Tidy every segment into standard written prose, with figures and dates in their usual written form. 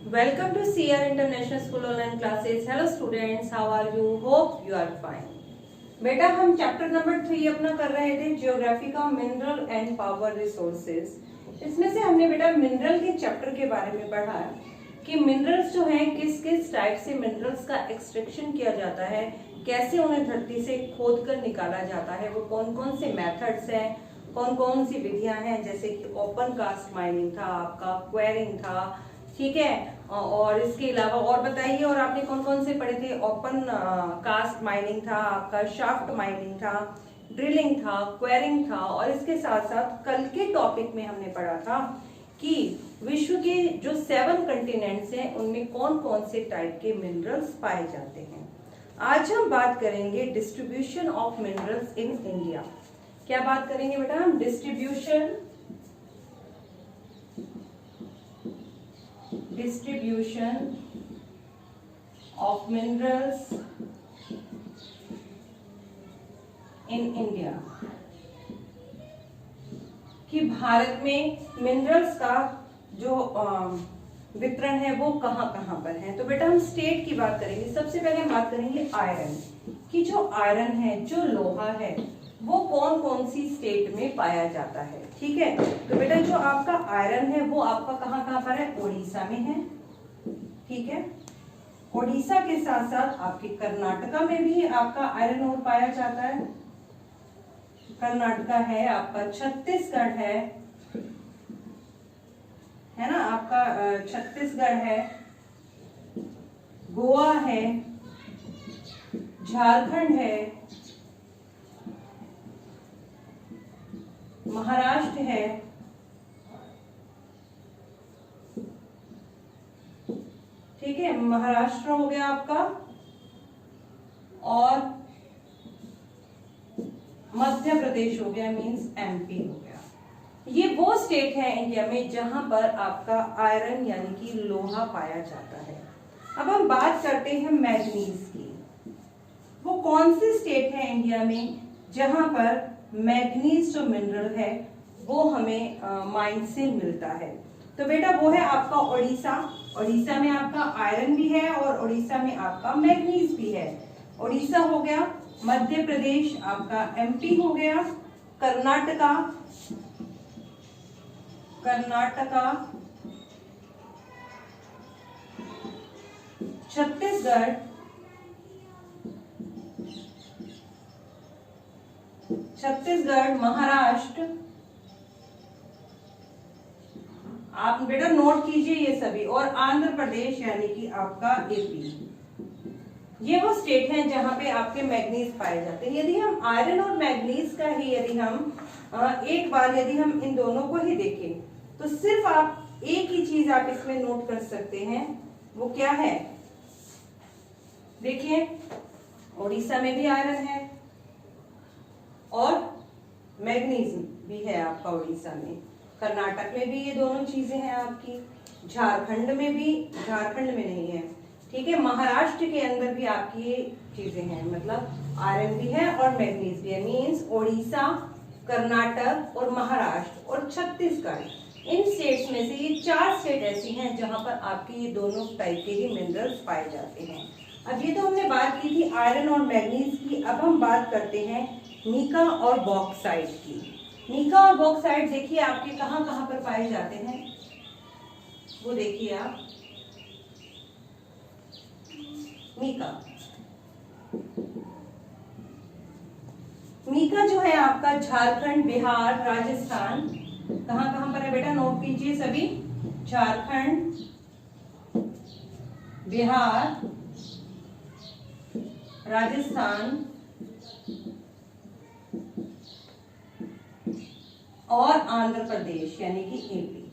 Welcome to CR International School Online Classes. Hello students, how are you? Hope you are fine. बेटा हम chapter number 3 अपना कर रहे थे जियोग्राफी का मिनरल एंड पावर रिसोर्सेज। इसमें से हमने बेटा मिनरल के चैप्टर के बारे में पढ़ा कि मिनरल्स जो हैं किस किस टाइप से मिनरल्स का एक्सट्रैक्शन किया जाता है, कैसे उन्हें धरती से खोद कर निकाला जाता है, वो कौन कौन से मेथड्स हैं, कौन कौन सी विधियां हैं, जैसे कि ओपन कास्ट माइनिंग था, आपका क्वेरिंग था, ठीक है। और इसके अलावा और बताइए, और आपने कौन कौन से पढ़े थे? ओपन कास्ट माइनिंग था, आपका शाफ्ट माइनिंग था, ड्रिलिंग था, क्वेरिंग था, और इसके साथ साथ कल के टॉपिक में हमने पढ़ा था कि विश्व के जो 7 कंटिनेंट्स हैं उनमें कौन कौन से टाइप के मिनरल्स पाए जाते हैं। आज हम बात करेंगे distribution of minerals in India. क्या बात करेंगे बेटा हम? Distribution of minerals in India, कि भारत में मिनरल्स का जो वितरण है वो कहाँ कहाँ पर है। तो बेटा हम स्टेट की बात करेंगे। सबसे पहले हम बात करेंगे आयरन की। जो आयरन है, जो लोहा है, वो कौन कौन सी स्टेट में पाया जाता है, ठीक है। तो बेटा जो आपका आयरन है वो आपका कहाँ कहाँ पर है? उड़ीसा में है, ठीक है। उड़ीसा के साथ साथ आपके कर्नाटका में भी आपका आयरन और पाया जाता है। कर्नाटका है, आपका छत्तीसगढ़ है ना, आपका छत्तीसगढ़ है, गोवा है, झारखंड है, महाराष्ट्र है, ठीक है। महाराष्ट्र हो गया आपका, और मध्य प्रदेश हो गया, मींस एमपी हो गया। ये वो स्टेट है इंडिया में जहां पर आपका आयरन यानी कि लोहा पाया जाता है। अब हम बात करते हैं मैग्नीज की। वो कौन सी स्टेट है इंडिया में जहां पर मैग्नीज जो मिनरल है वो हमें माइन से मिलता है? तो बेटा वो है आपका उड़ीसा। उड़ीसा में आपका आयरन भी है और उड़ीसा में आपका मैग्नीज भी है। उड़ीसा हो गया, मध्य प्रदेश आपका एमपी हो गया, कर्नाटका छत्तीसगढ़, महाराष्ट्र, आप बेटा नोट कीजिए ये सभी, और आंध्र प्रदेश यानी कि आपका एपी। ये वो स्टेट हैं जहां पे आपके मैग्नीज पाए जाते हैं। यदि हम आयरन और मैग्नीज का ही यदि हम एक बार यदि हम इन दोनों को ही देखें तो सिर्फ आप एक ही चीज आप इसमें नोट कर सकते हैं, वो क्या है? देखिए, उड़ीसा में भी आयरन है और मैग्नीज भी है आपका उड़ीसा में। कर्नाटक में भी ये दोनों चीजें हैं आपकी, झारखंड में नहीं है, ठीक है। महाराष्ट्र के अंदर भी आपकी ये चीजें हैं, मतलब आयरन भी है और मैग्नीज भी है। मींस उड़ीसा, कर्नाटक और महाराष्ट्र और छत्तीसगढ़, इन स्टेट्स में से ये 4 स्टेट ऐसी हैं जहां पर आपके ये दोनों टाइप के ही मिनरल्स पाए जाते हैं। अब ये तो हमने बात की थी आयरन और मैग्नीज की। अब हम बात करते हैं मीका और बॉक्साइट की। मीका और बॉक्साइट देखिए आपके कहाँ कहाँ पर पाए जाते हैं, वो देखिए आप। मीका जो है आपका झारखंड, बिहार, राजस्थान, कहाँ कहाँ पर है बेटा? नोट कीजिए सभी। झारखंड, बिहार, राजस्थान और आंध्र प्रदेश यानी कि एपी।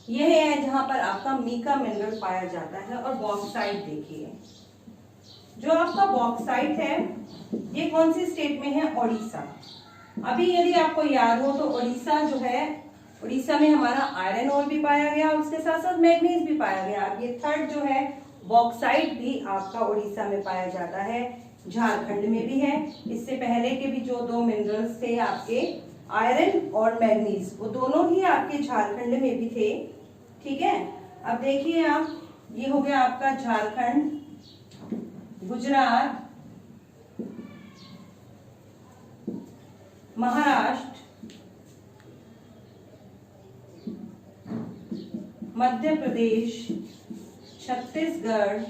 यह है जहां पर आपका मीका मिनरल पाया जाता है। और बॉक्साइट देखिए, जो आपका बॉक्साइट है ये कौन सी स्टेट में है? उड़ीसा। अभी यदि आपको याद हो तो उड़ीसा जो है, उड़ीसा में हमारा आयरन और भी पाया गया, उसके साथ साथ मैग्नीज भी पाया गया। अब ये थर्ड जो है बॉक्साइट भी आपका उड़ीसा में पाया जाता है, झारखंड में भी है। इससे पहले के भी जो 2 मिनरल्स थे आपके आयरन और मैग्नीज, वो दोनों ही आपके झारखंड में भी थे, ठीक है। अब देखिए आप ये हो गया आपका झारखंड, गुजरात, महाराष्ट्र, मध्य प्रदेश, छत्तीसगढ़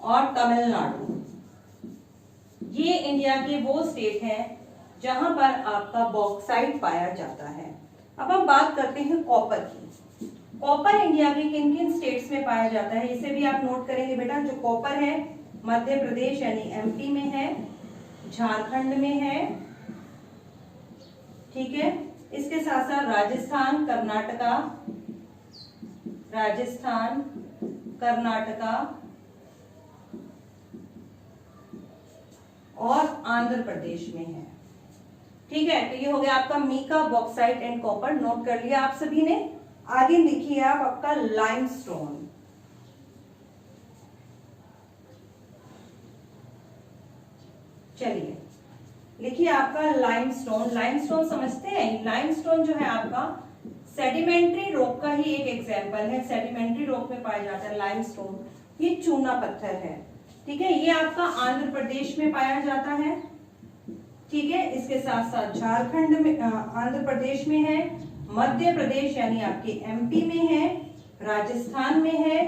और तमिलनाडु। ये इंडिया के वो स्टेट हैं जहां पर आपका बॉक्साइट पाया जाता है। अब हम बात करते हैं कॉपर की। कॉपर इंडिया के किन किन स्टेट्स में पाया जाता है, इसे भी आप नोट करेंगे बेटा। जो कॉपर है मध्य प्रदेश यानी एमपी में है, झारखंड में है, ठीक है। इसके साथ साथ राजस्थान, कर्नाटका और आंध्र प्रदेश में है, ठीक है। तो ये हो गया आपका mica, bauxite and copper. Note कर लिया आप सभी ने। आगे लिखिए आप आपका लाइमस्टोन। चलिए लिखिए आपका लाइमस्टोन। लाइमस्टोन समझते हैं? लाइमस्टोन जो है आपका सेडिमेंट्री रॉक का ही एक एग्जांपल है। सेडिमेंट्री रॉक में पाया जाता है लाइमस्टोन। ये चूना पत्थर है, ठीक है। ये आपका आंध्र प्रदेश में पाया जाता है, ठीक है। इसके साथ साथ झारखंड में, आंध्र प्रदेश में है, मध्य प्रदेश यानी आपके एमपी में है, राजस्थान में है,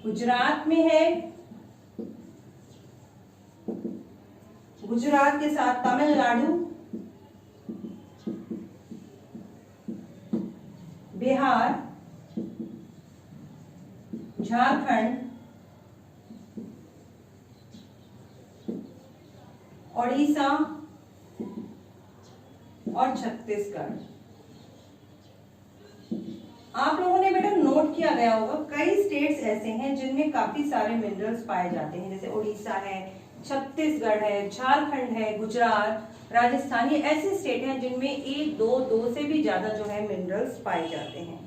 गुजरात में है, गुजरात के साथ तमिलनाडु, बिहार, झारखंड, ओडिशा और छत्तीसगढ़। आप लोगों ने बेटा नोट किया गया होगा कई स्टेट्स ऐसे हैं जिनमें काफी सारे मिनरल्स पाए जाते हैं, जैसे ओडिशा है, छत्तीसगढ़ है, झारखंड है, गुजरात, राजस्थान। ये ऐसे स्टेट हैं जिनमें एक दो से भी ज्यादा जो है मिनरल्स पाए जाते हैं।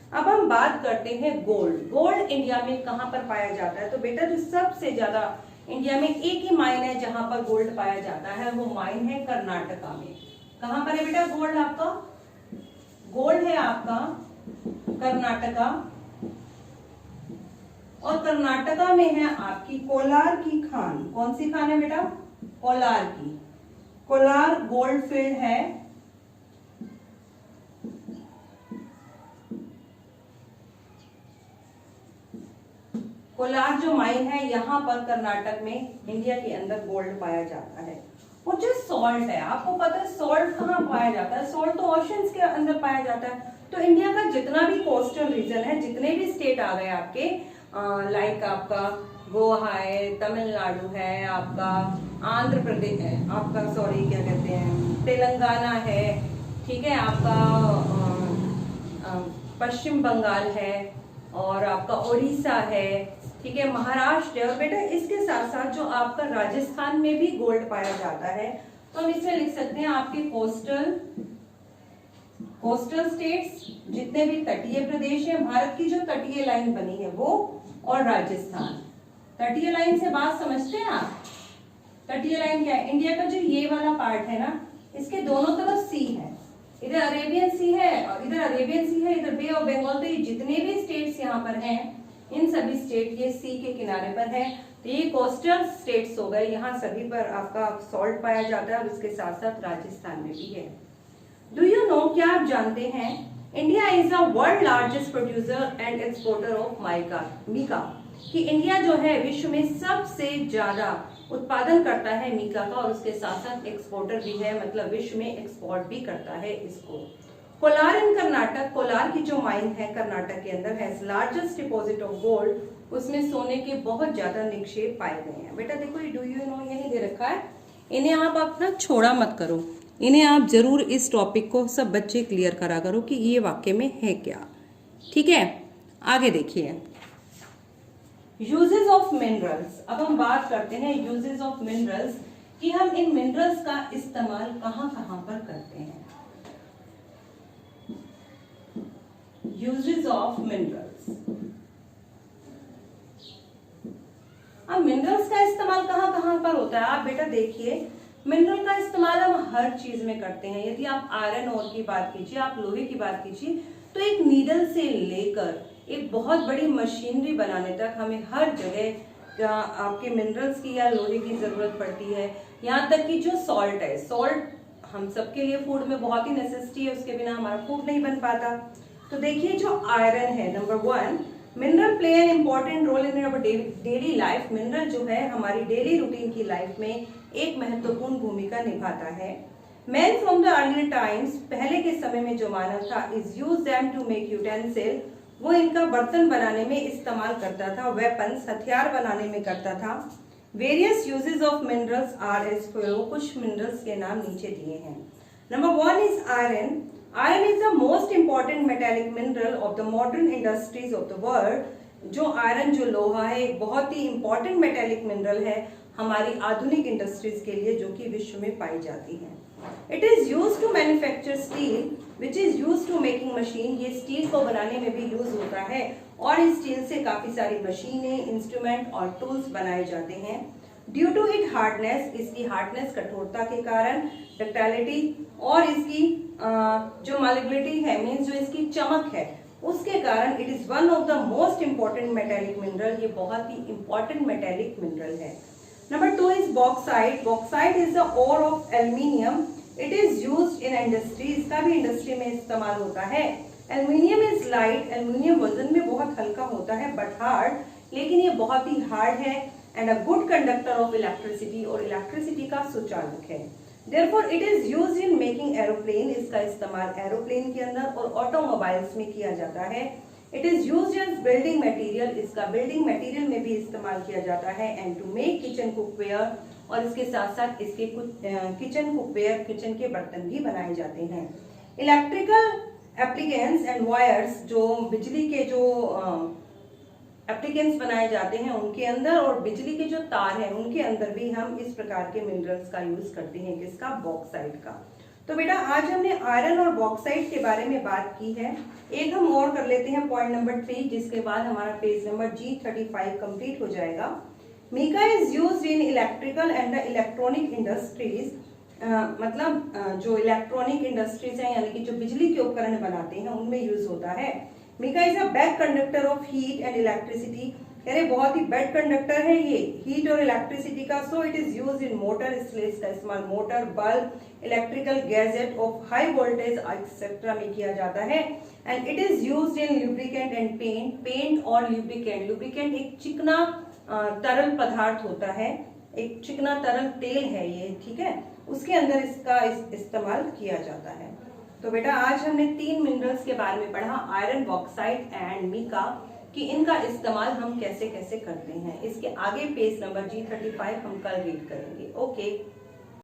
अब हम बात करते हैं गोल्ड। गोल्ड इंडिया में कहां पर पाया जाता है? तो बेटा जो सबसे ज्यादा इंडिया में एक ही माइन है जहां पर गोल्ड पाया जाता है, वो माइन है कर्नाटका में। कहां पर है बेटा गोल्ड आपका? गोल्ड है आपका कर्नाटका, और कर्नाटका में है आपकी कोलार की खान। कौन सी खान है बेटा? कोलार की। कोलार गोल्ड फील्ड है। कोलार जो माइन है यहाँ पर कर्नाटक में इंडिया के अंदर गोल्ड पाया जाता है। और जो सॉल्ट है, आपको पता है सॉल्ट कहाँ पाया जाता है? सॉल्ट तो ओशंस के अंदर पाया जाता है। तो इंडिया का जितना भी कोस्टल रीजन है, जितने भी स्टेट आ गए आपके, लाइक आपका गोवा है, तमिलनाडु है, आपका आंध्र प्रदेश है, आपका सॉरी क्या कहते हैं तेलंगाना है, ठीक है, आपका पश्चिम बंगाल है, और आपका उड़ीसा है, ठीक है, महाराष्ट्र है। और बेटा इसके साथ साथ जो आपका राजस्थान में भी गोल्ड पाया जाता है, तो हम इसमें लिख सकते हैं आपके कोस्टल स्टेट्स, जितने भी तटीय प्रदेश है, भारत की जो तटीय लाइन बनी है वो, और राजस्थान। तटीय लाइन से बात समझते हैं आप? तटीय लाइन क्या है? इंडिया का जो ये वाला पार्ट है ना, इसके दोनों तरफ सी है। इधर अरेबियन सी है और इधर अरेबियन सी है, इधर बे ऑफ बंगाल। तो ये जितने भी स्टेट्स यहाँ पर हैं, इन सभी स्टेट ये सी के किनारे पर है। तो ये कोस्टल स्टेट्स हो गए, यहाँ सभी पर आपका सॉल्ट पाया जाता है, और उसके साथ साथ राजस्थान में भी है। डू यू नो, क्या आप जानते हैं, India is the world largest producer and exporter of mica, कि इंडिया जो है विश्व में सबसे ज्यादा उत्पादन करता है मीका का, और उसके साथ साथ एक्सपोर्टर भी है, मतलब विश्व में एक्सपोर्ट भी करता है इसको। कोलार इन कर्नाटक, कोलार की जो माइन है कर्नाटक के अंदर, है लार्जेस्ट डिपॉजिट ऑफ गोल्ड, उसमें सोने के बहुत ज्यादा निक्षेप पाए गए हैं। बेटा देखो ये डू यू नो यही दे रखा है, इन्हें आप अपना छोड़ा मत करो, इन्हें आप जरूर इस टॉपिक को सब बच्चे क्लियर करा करो कि ये वाक्य में है क्या, ठीक है। आगे देखिए यूजेस ऑफ मिनरल्स। अब हम बात करते हैं यूजेस ऑफ मिनरल्स, कि हम इन मिनरल्स का इस्तेमाल कहां कहां पर करते हैं। Uses of minerals. अब मिनरल्स का इस्तेमाल कहां कहां पर होता है? आप बेटा देखिए, मिनरल का इस्तेमाल हम हर चीज में करते हैं। यदि आप आयरन ओर की बात कीजिए, आप लोहे की बात कीजिए, तो एक नीडल से लेकर एक बहुत बड़ी मशीनरी बनाने तक हमें हर जगह आपके मिनरल्स की या लोहे की जरूरत पड़ती है। यहाँ तक कि जो सॉल्ट है, सॉल्ट हम सबके लिए फूड में बहुत ही नेसेसिटी है, उसके बिना हमारा फूड नहीं बन पाता। तो देखिए जो आयरन है, number 1, mineral play an important role in our daily life. Mineral जो है हमारी डेली रूटीन की लाइफ में एक महत्वपूर्ण भूमिका निभाता है। Man from the earlier times, पहले के समय में जो मानव था, is use them to make utensil, वो इनका बर्तन बनाने में इस्तेमाल करता था, वेपन्स हथियार बनाने में करता था। Various uses of minerals are as follow, कुछ मिनरल्स के नाम नीचे दिए हैं। Number 1 is iron. Iron is the most important metallic mineral of the modern industries of the world. जो आयरन, जो लोहा है, एक बहुत ही important metallic mineral है हमारी आधुनिक इंडस्ट्रीज के लिए, जो कि विश्व में पाई जाती है। It is used to manufacture steel, which is used to making machine. ये स्टील को बनाने में भी यूज होता है और इस स्टील से काफी सारी मशीनें, इंस्ट्रूमेंट और टूल्स बनाए जाते हैं। ड्यू टू इट हार्डनेस, इसकी हार्डनेस, कठोरता के कारण, डक्टाइलिटी और इसकी जो मालिबिलिटी है, मीन्स जो इसकी चमक है, उसके कारण it is one of the most important metallic mineral. ये बहुत ही इंपॉर्टेंट मेटेलिक मिनरल है। Number 2 is bauxite. Bauxite is the ore of aluminium. It is used in industry, इसका भी इंडस्ट्री में इस्तेमाल होता है। एल्यूमिनियम इज लाइट, एल्यूमिनियम वजन में बहुत हल्का होता है, बट हार्ड, लेकिन ये बहुत ही हार्ड है, and a good conductor of electricity, और इलेक्ट्रिसिटी का सुचालक है। Therefore, it is used in making aeroplane, इसका इस्तेमाल एरोप्लेन के अंदर और ऑटोमोबाइल्स में किया जाता है। It is used as building material, इसका बिल्डिंग मटेरियल में भी इस्तेमाल किया जाता है। And to make kitchen cookware, और इसके साथ साथ इसके कुछ किचन कुकवेयर, किचन के बर्तन भी बनाए जाते हैं। इलेक्ट्रिकल एप्लीकेंस एंड वायर्स, जो बिजली के जो एप्लीकेंस बनाए जाते हैं उनके अंदर, और बिजली के जो तार हैं उनके अंदर भी हम इस प्रकार के मिनरल्स का यूज करते हैं। किसका? बॉक्साइट का। तो बेटा आज हमने आयरन और बॉक्साइट के बारे में बात की है। एक हम और कर लेते हैं, पॉइंट नंबर 3, जिसके बाद हमारा पेज नंबर G35 कंप्लीट हो जाएगा। Mica is used in electrical and the electronic industries, मतलब जो इलेक्ट्रॉनिक इंडस्ट्रीज हैं, यानी कि जो बिजली के उपकरण बनाते हैं, उनमें यूज होता है। Mica is a back conductor of heat and electricity, कह रहे बहुत ही बैड कंडक्टर है ये हीट और इलेक्ट्रिसिटी का। So it is used in motor, इसलिए इसका इस्तेमाल motor, bulb, electrical gadget of high voltage etcetera में किया जाता है। And it is used in lubricant and paint, paint और लुब्रिकेंट। लुब्रिकेंट एक चिकना तरल पदार्थ होता है, एक चिकना तरल तेल है ये, ठीक है, उसके अंदर इसका इस्तेमाल किया जाता है। तो बेटा आज हमने 3 मिनरल्स के बारे में पढ़ा, आयरन, बॉक्साइट एंड मिका, कि इनका इस्तेमाल हम कैसे कैसे करते हैं। इसके आगे पेज नंबर G35 हम कल रीड करेंगे। ओके।